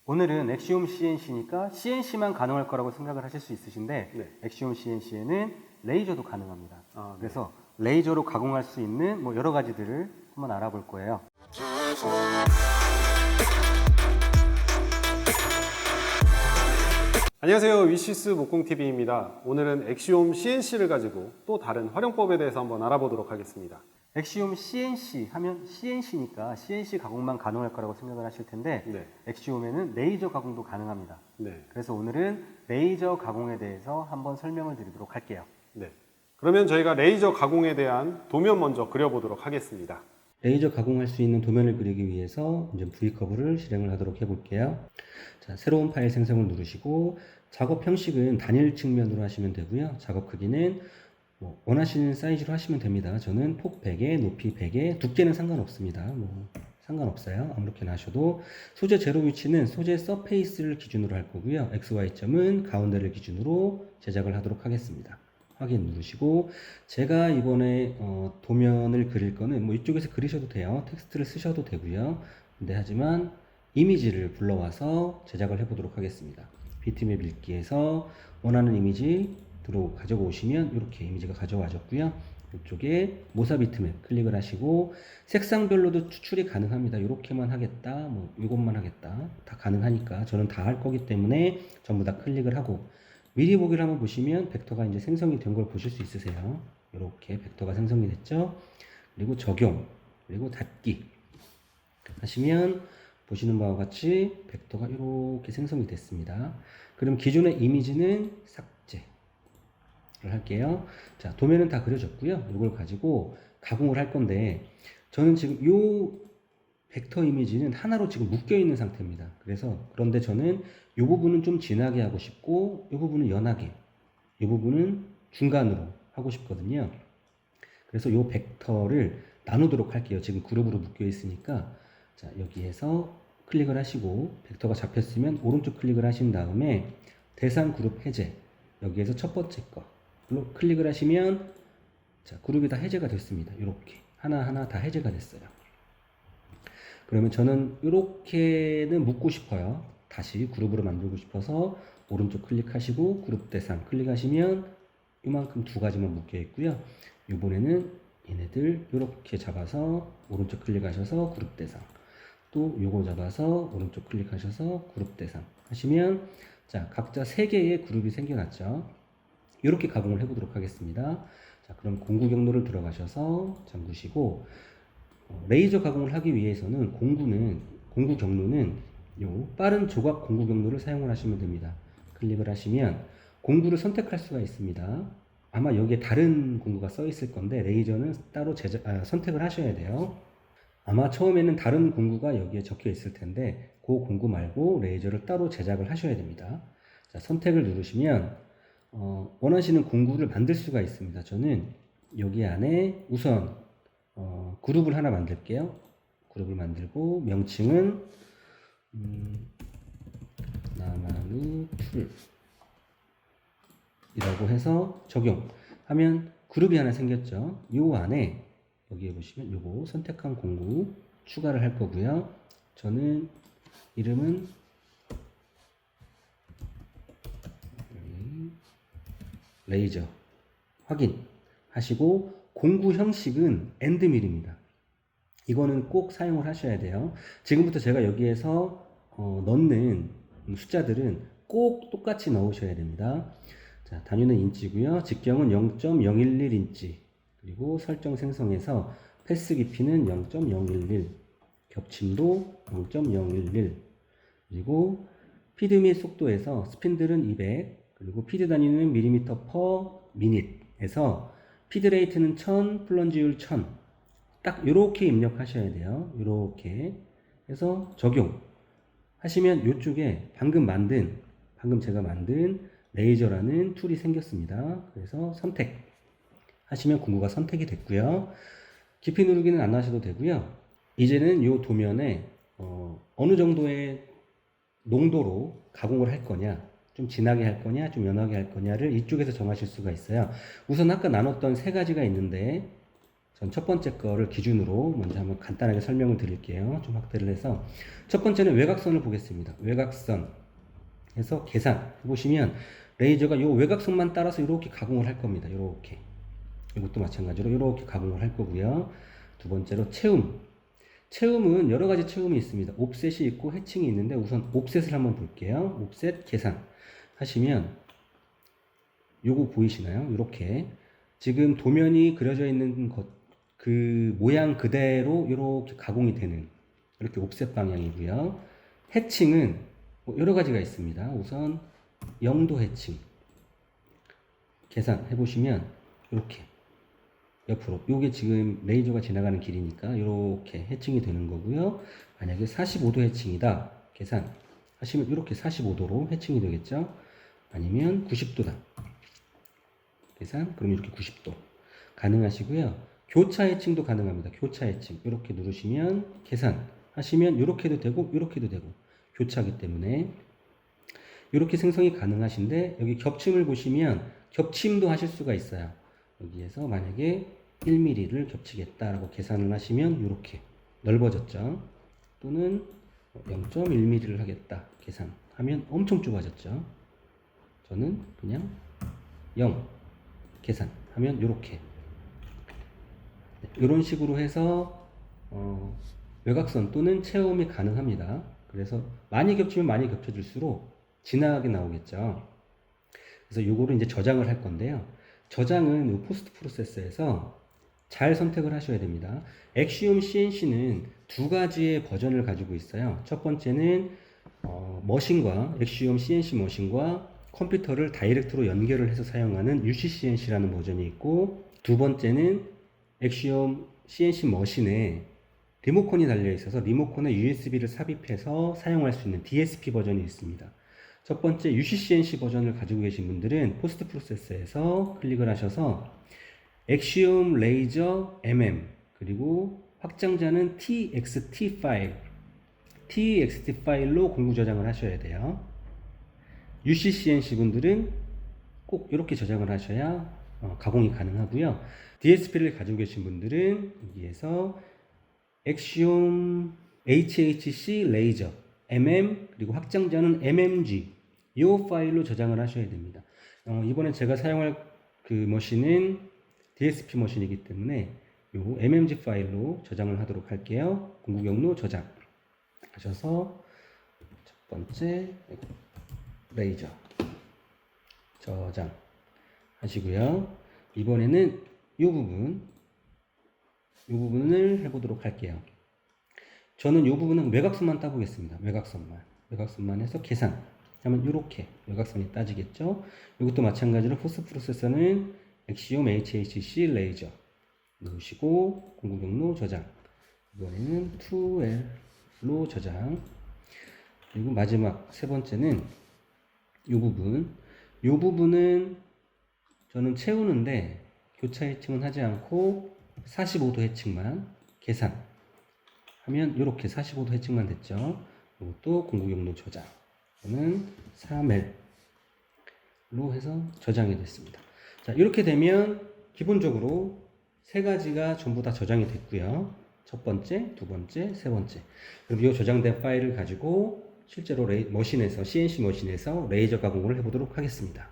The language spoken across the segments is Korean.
오늘은 엑시움 CNC니까 CNC만 가능할 거라고 생각을 하실 수 있으신데 네. 엑시움 CNC에는 레이저도 가능합니다. 아, 네. 그래서 레이저로 가공할 수 있는 뭐 여러 가지들을 한번 알아볼 거예요. 안녕하세요. 위시스 목공TV입니다. 오늘은 엑시움 CNC를 가지고 또 다른 활용법에 대해서 한번 알아보도록 하겠습니다. 엑시움 CNC 하면 CNC니까 CNC 가공만 가능할 거라고 생각을 하실 텐데 네. 엑시움에는 레이저 가공도 가능합니다. 네. 그래서 오늘은 레이저 가공에 대해서 한번 설명을 드리도록 할게요. 네. 그러면 저희가 레이저 가공에 대한 도면 먼저 그려보도록 하겠습니다. 레이저 가공할 수 있는 도면을 그리기 위해서 이제 V커브를 실행을 하도록 해볼게요. 자, 새로운 파일 생성을 누르시고 작업 형식은 단일 측면으로 하시면 되고요. 작업 크기는 뭐 원하시는 사이즈로 하시면 됩니다. 저는 폭 100에 높이 100에 두께는 상관없습니다. 뭐 상관없어요. 아무렇게나 하셔도. 소재 제로 위치는 소재 서페이스를 기준으로 할 거고요. XY점은 가운데를 기준으로 제작을 하도록 하겠습니다. 확인 누르시고, 제가 이번에 도면을 그릴 거는 뭐 이쪽에서 그리셔도 돼요. 텍스트를 쓰셔도 되고요. 근데 하지만 이미지를 불러와서 제작을 해보도록 하겠습니다. 비트맵 읽기에서 원하는 이미지 가지고 오시면 이렇게 이미지가 가져와졌고요. 이쪽에 모사 비트맵 클릭을 하시고 색상별로도 추출이 가능합니다. 이렇게만 하겠다, 뭐 이것만 하겠다, 다 가능하니까 저는 다 할 거기 때문에 전부 다 클릭을 하고, 미리 보기를 한번 보시면 벡터가 이제 생성이 된 걸 보실 수 있으세요. 이렇게 벡터가 생성이 됐죠. 그리고 적용, 그리고 닫기 하시면 보시는 바와 같이 벡터가 이렇게 생성이 됐습니다. 그럼 기존의 이미지는 삭제를 할게요. 자, 도면은 다 그려졌고요. 이걸 가지고 가공을 할 건데, 저는 지금 이 벡터 이미지는 하나로 지금 묶여 있는 상태입니다. 그런데 저는 이 부분은 좀 진하게 하고 싶고, 이 부분은 연하게, 이 부분은 중간으로 하고 싶거든요. 그래서 이 벡터를 나누도록 할게요. 지금 그룹으로 묶여 있으니까. 자, 여기에서 클릭을 하시고, 벡터가 잡혔으면 오른쪽 클릭을 하신 다음에 대상 그룹 해제, 여기에서 첫 번째 거로 클릭을 하시면, 자, 그룹이 다 해제가 됐습니다. 이렇게 하나하나 다 해제가 됐어요. 그러면 저는 이렇게는 묶고 싶어요. 다시 그룹으로 만들고 싶어서 오른쪽 클릭하시고 그룹 대상 클릭하시면 이만큼 두 가지만 묶여 있고요. 이번에는 얘네들 이렇게 잡아서 오른쪽 클릭하셔서 그룹 대상, 또 요거 잡아서 오른쪽 클릭하셔서 그룹 대상 하시면, 자, 각자 3개의 그룹이 생겨났죠. 이렇게 가공을 해보도록 하겠습니다. 자, 그럼 공구 경로를 들어가셔서 잠그시고, 레이저 가공을 하기 위해서는 공구 경로는 요 빠른 조각 공구 경로를 사용을 하시면 됩니다. 클릭을 하시면 공구를 선택할 수가 있습니다. 아마 여기에 다른 공구가 써 있을 건데 레이저는 따로 선택을 하셔야 돼요. 아마 처음에는 다른 공구가 여기에 적혀 있을 텐데 그 공구 말고 레이저를 따로 제작을 하셔야 됩니다. 자, 선택을 누르시면 원하시는 공구를 만들 수가 있습니다. 저는 여기 안에 우선 그룹을 하나 만들게요. 그룹을 만들고 명칭은 나만의 툴이라고 해서 적용하면 그룹이 하나 생겼죠. 요 안에 여기에 보시면 요거 선택한 공구 추가를 할 거고요. 저는 이름은 레이저 확인 하시고, 공구 형식은 엔드밀입니다. 이거는 꼭 사용을 하셔야 돼요. 지금부터 제가 여기에서 넣는 숫자들은 꼭 똑같이 넣으셔야 됩니다. 자, 단위는 인치고요. 직경은 0.011인치, 그리고 설정 생성해서 패스 깊이는 0.011, 겹침도 0.011, 그리고 피드 및 속도에서 스핀들은 200, 그리고 피드 단위는 밀리미터 퍼 미닛에서 피드 레이트는 1000, 플런지율 1000. 딱 이렇게 입력하셔야 돼요. 이렇게 해서 적용 하시면 이쪽에 방금 제가 만든 레이저라는 툴이 생겼습니다. 그래서 선택 하시면 공구가 선택이 됐고요. 깊이 누르기는 안 하셔도 되고요. 이제는 이 도면에 어느 정도의 농도로 가공을 할 거냐, 좀 진하게 할 거냐, 좀 연하게 할 거냐를 이쪽에서 정하실 수가 있어요. 우선 아까 나눴던 3가지가 있는데, 전 첫 번째 거를 기준으로 먼저 한번 간단하게 설명을 드릴게요. 좀 확대를 해서 첫 번째는 외곽선을 보겠습니다. 외곽선 해서 계산 해보시면 레이저가 이 외곽선만 따라서 이렇게 가공을 할 겁니다. 이렇게 이것도 마찬가지로 이렇게 가공을 할 거고요. 두 번째로 채움. 채움은 여러 가지 채움이 있습니다. 옵셋이 있고 해칭이 있는데 우선 옵셋을 한번 볼게요. 옵셋 계산 하시면 요거 보이시나요? 이렇게 지금 도면이 그려져 있는 것, 그 모양 그대로 이렇게 가공이 되는 이렇게 옵셋 방향이고요. 해칭은 뭐 여러 가지가 있습니다. 우선 0도 해칭 계산해 보시면 이렇게 옆으로 요게 지금 레이저가 지나가는 길이니까 이렇게 해칭이 되는 거고요. 만약에 45도 해칭이다 계산 하시면 이렇게 45도로 해칭이 되겠죠. 아니면 90도다 계산 그럼 이렇게 90도 가능하시고요. 교차 해칭도 가능합니다. 교차 해칭 이렇게 누르시면 계산 하시면 이렇게도 되고 이렇게도 되고 교차하기 때문에 이렇게 생성이 가능하신데 여기 겹침을 보시면 겹침도 하실 수가 있어요. 여기에서 만약에 1mm를 겹치겠다라고 계산을 하시면 이렇게 넓어졌죠. 또는 0.1mm를 하겠다 계산하면 엄청 좁아졌죠. 저는 그냥 0 계산하면 이렇게 이런 식으로 해서 외곽선 또는 채움이 가능합니다. 그래서 많이 겹치면 많이 겹쳐질수록 진하게 나오겠죠. 그래서 요거를 이제 저장을 할 건데요. 저장은 이 포스트 프로세서에서 잘 선택을 하셔야 됩니다. 엑시움 CNC는 두 가지의 버전을 가지고 있어요. 첫 번째는 머신과 엑시움 CNC 머신과 컴퓨터를 다이렉트로 연결을 해서 사용하는 UCCNC라는 버전이 있고, 두 번째는 엑시움 CNC 머신에 리모컨이 달려 있어서 리모컨에 USB를 삽입해서 사용할 수 있는 DSP 버전이 있습니다. 첫 번째 UCCNC 버전을 가지고 계신 분들은 포스트 프로세서에서 클릭을 하셔서 엑시움 레이저 MM 그리고 확장자는 TXT 파일, TXT 파일로 공구 저장을 하셔야 돼요. UCCNC 분들은 꼭 이렇게 저장을 하셔야 가공이 가능하고요. DSP를 가지고 계신 분들은 여기에서 엑시움 HHC 레이저 MM 그리고 확장자는 MMG 이 파일로 저장을 하셔야 됩니다. 이번에 제가 사용할 그 머신은 DSP 머신이기 때문에 이 MMG 파일로 저장을 하도록 할게요. 공구 경로 저장 하셔서 첫 번째 레이저 저장 하시고요. 이번에는 이 부분을 해보도록 할게요. 저는 이 부분은 외곽선만 따보겠습니다. 외곽선만 해서 계산 하면 이렇게 외곽선이 따지겠죠. 이것도 마찬가지로 포스트 프로세서는 엑시움 HHC 레이저 넣으시고 공구 경로 저장, 이번에는 2L로 저장, 그리고 마지막 세 번째는 이 부분은 저는 채우는데 교차 해칭은 하지 않고 45도 해칭만 계산 하면 이렇게 45도 해칭만 됐죠. 이것도 공구 경로 저장, 저는 3L로 해서 저장이 됐습니다. 자, 이렇게 되면 기본적으로 세 가지가 전부 다 저장이 됐고요. 첫 번째, 두 번째, 세 번째. 그럼 이 저장된 파일을 가지고 실제로 머신에서, CNC 머신에서 레이저 가공을 해보도록 하겠습니다.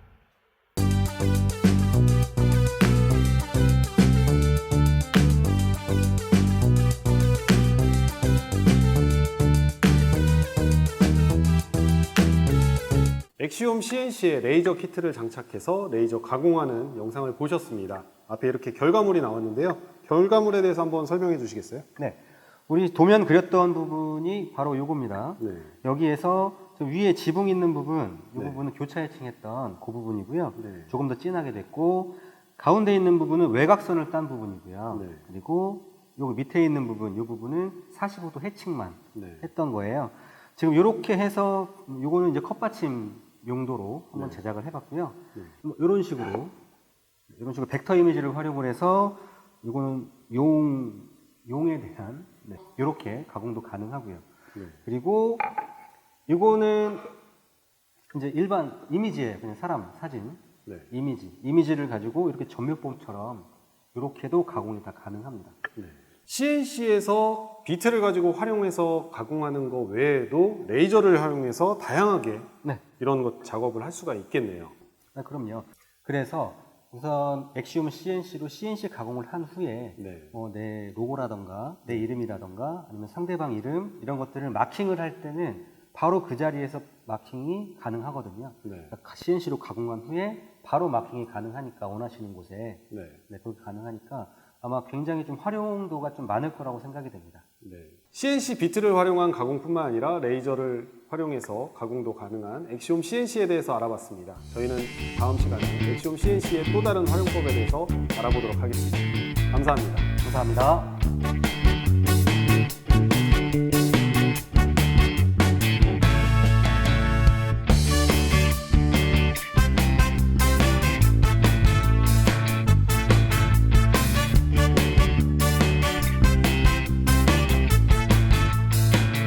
엑시움 CNC에 레이저 키트를 장착해서 레이저 가공하는 영상을 보셨습니다. 앞에 이렇게 결과물이 나왔는데요. 결과물에 대해서 한번 설명해 주시겠어요? 네. 우리 도면 그렸던 부분이 바로 요겁니다. 네. 여기에서 저 위에 지붕 있는 부분, 이 네. 부분은 교차 해칭했던 그 부분이고요. 네. 조금 더 진하게 됐고, 가운데 있는 부분은 외곽선을 딴 부분이고요. 네. 그리고 요 밑에 있는 부분, 이 부분은 45도 해칭만 네. 했던 거예요. 지금 이렇게 해서 요거는 이제 컵받침 용도로 한번 네. 제작을 해봤고요. 네. 이런 식으로 벡터 이미지를 활용을 해서 이거는 용에 대한 이렇게 가공도 가능하고요. 네. 그리고 이거는 이제 일반 이미지에 그냥 사람 사진 네. 이미지를 가지고 이렇게 전면봉처럼 이렇게도 가공이 다 가능합니다. CNC에서 비트를 가지고 활용해서 가공하는 것 외에도 레이저를 활용해서 다양하게 네. 이런 것 작업을 할 수가 있겠네요. 아, 그럼요. 그래서 우선 엑시움 CNC로 CNC 가공을 한 후에 네. 내 로고라던가 내 이름이라던가 아니면 상대방 이름 이런 것들을 마킹을 할 때는 바로 그 자리에서 마킹이 가능하거든요. 네. 그러니까 CNC로 가공한 후에 바로 마킹이 가능하니까 원하시는 곳에 네. 그렇게 가능하니까 아마 굉장히 좀 활용도가 좀 많을 거라고 생각이 됩니다. 네. CNC 비트를 활용한 가공뿐만 아니라 레이저를 활용해서 가공도 가능한 엑시움 CNC에 대해서 알아봤습니다. 저희는 다음 시간에 엑시움 CNC의 또 다른 활용법에 대해서 알아보도록 하겠습니다. 감사합니다. 감사합니다.